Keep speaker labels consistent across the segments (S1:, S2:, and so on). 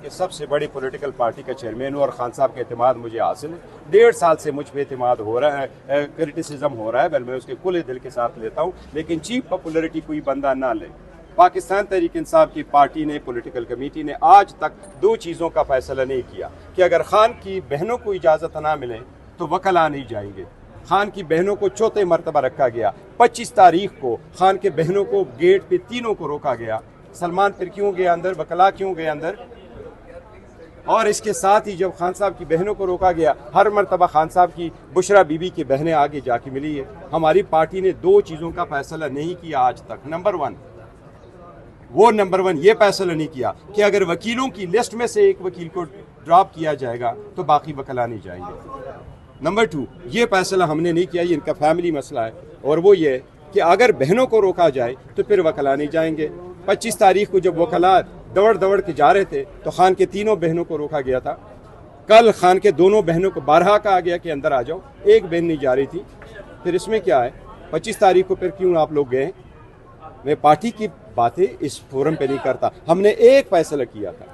S1: कि सबसे बड़ी पॉलिटिकल पार्टी का चेयरमैन हूँ और खान साहब का एतमाद मुझे हासिल है। 1.5 साल से मुझ पर एतमाद हो रहा है, क्रिटिसिज्म हो रहा है, बल मैं उसके खुले दिल के साथ लेता हूँ, लेकिन चीप पॉपुलरिटी कोई बंदा ना ले। पाकिस्तान तहरीक इंसाफ की पार्टी ने, पॉलिटिकल कमेटी ने आज तक 2 चीज़ों का फैसला नहीं किया कि अगर खान की बहनों को इजाज़त ना मिले तो वकला नहीं जाएंगे। खान की बहनों को चौथे मरतबा रखा गया। 25 तारीख को खान के बहनों को गेट पे तीनों को रोका गया। सलमान फिर क्यों गया अंदर, वकला क्यों गए अंदर? और इसके साथ ही जब खान साहब की बहनों को रोका गया, हर मरतबा खान साहब की बुशरा बीबी की बहनें आगे जाके मिली है। हमारी पार्टी ने 2 चीज़ों का फैसला नहीं किया आज तक। नंबर 1 ये फैसला नहीं किया कि अगर वकीलों की लिस्ट में से एक वकील को ड्रॉप किया जाएगा तो बाकी वकला नहीं जाएंगे। नंबर 2, ये फैसला हमने नहीं किया, ये इनका फैमिली मसला है, और वो ये कि अगर बहनों को रोका जाए तो फिर वकला नहीं जाएंगे। 25 तारीख को जब वकला दौड़ के जा रहे थे तो खान के तीनों बहनों को रोका गया था। कल खान के दोनों बहनों को बारहा कहा गया कि अंदर आ जाओ, एक बहन नहीं जा रही थी। फिर इसमें क्या है? 25 तारीख को फिर क्यों आप लोग गए? मैं पार्टी की बातें इस फोरम पे नहीं करता। हमने एक फैसला किया था,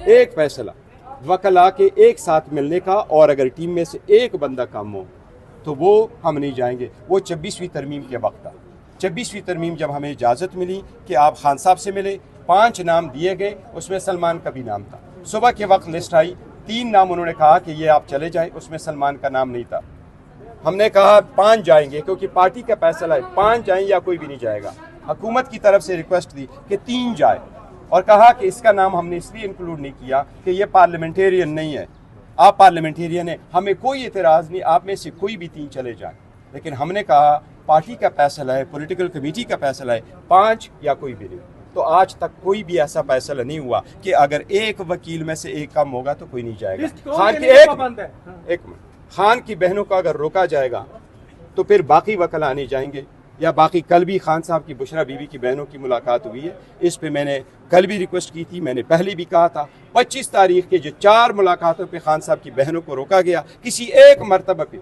S1: एक फैसला वकला के एक साथ मिलने का, और अगर टीम में से एक बंदा कम हो तो वो हम नहीं जाएंगे। वो 26वीं तरमीम के वक्त था। 26वीं तरमीम जब हमें इजाज़त मिली कि आप खान साहब से मिले, 5 नाम दिए गए, उसमें सलमान का भी नाम था। सुबह के वक्त लिस्ट आई, 3 नाम उन्होंने कहा कि ये आप चले जाएं, उसमें सलमान का नाम नहीं था। हमने कहा 5 जाएंगे क्योंकि पार्टी का फैसला है, 5 जाएं या कोई भी नहीं जाएगा। हुकूमत की तरफ से रिक्वेस्ट दी कि 3 जाए, और कहा कि इसका नाम हमने इसलिए इंक्लूड नहीं किया कि ये पार्लियामेंटेरियन नहीं है। आप पार्लियामेंटेरियन है, हमें कोई एतराज़ नहीं, आप में से कोई भी 3 चले जाएं। लेकिन हमने कहा पार्टी का फैसला है, पॉलिटिकल कमेटी का फैसला है, 5 या कोई भी नहीं। तो आज तक कोई भी ऐसा फैसला नहीं हुआ कि अगर एक वकील में से एक कम होगा तो कोई नहीं जाएगा। खान की बहनों को अगर रोका जाएगा तो फिर बाकी वकला नहीं जाएंगे, या बाकी। कल भी खान साहब की बुशरा बीबी की बहनों की मुलाकात हुई है, इस पे मैंने कल भी रिक्वेस्ट की थी, मैंने पहले भी कहा था। 25 तारीख के जो 4 मुलाकातों पे खान साहब की बहनों को रोका गया, किसी एक मरतबा पे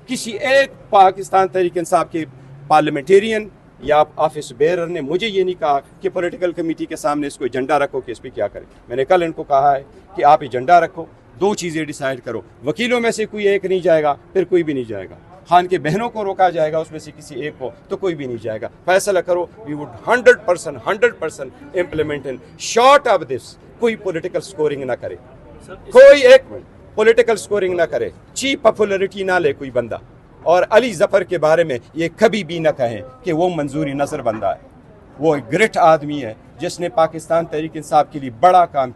S1: किसी एक पाकिस्तान तहरीक इंसाफ के पार्लियामेंटेरियन या ऑफिस बेयरर ने मुझे ये नहीं कहा कि पॉलिटिकल कमेटी के सामने इसको एजेंडा रखो कि इस पर क्या करें। मैंने कल इनको कहा है कि आप एजेंडा रखो, 2 चीज़ें डिसाइड करो, वकीलों में से कोई एक नहीं जाएगा, फिर कोई भी नहीं जाएगा। खान के बहनों को रोका जाएगा, उसमें से किसी एक को, तो कोई भी नहीं जाएगा। फैसला करो। We would 100% implement in short of this. कोई पॉलिटिकल स्कोरिंग ना करे, कोई एक पॉलिटिकल स्कोरिंग ना करे, चीप पॉपुलरिटी ना ले कोई बंदा। और अली जफर के बारे में ये कभी भी ना कहें कि वो मंजूरी नजर बंदा है। वो एक ग्रेट आदमी है जिसने पाकिस्तान तहरीक इंसाफ के लिए बड़ा काम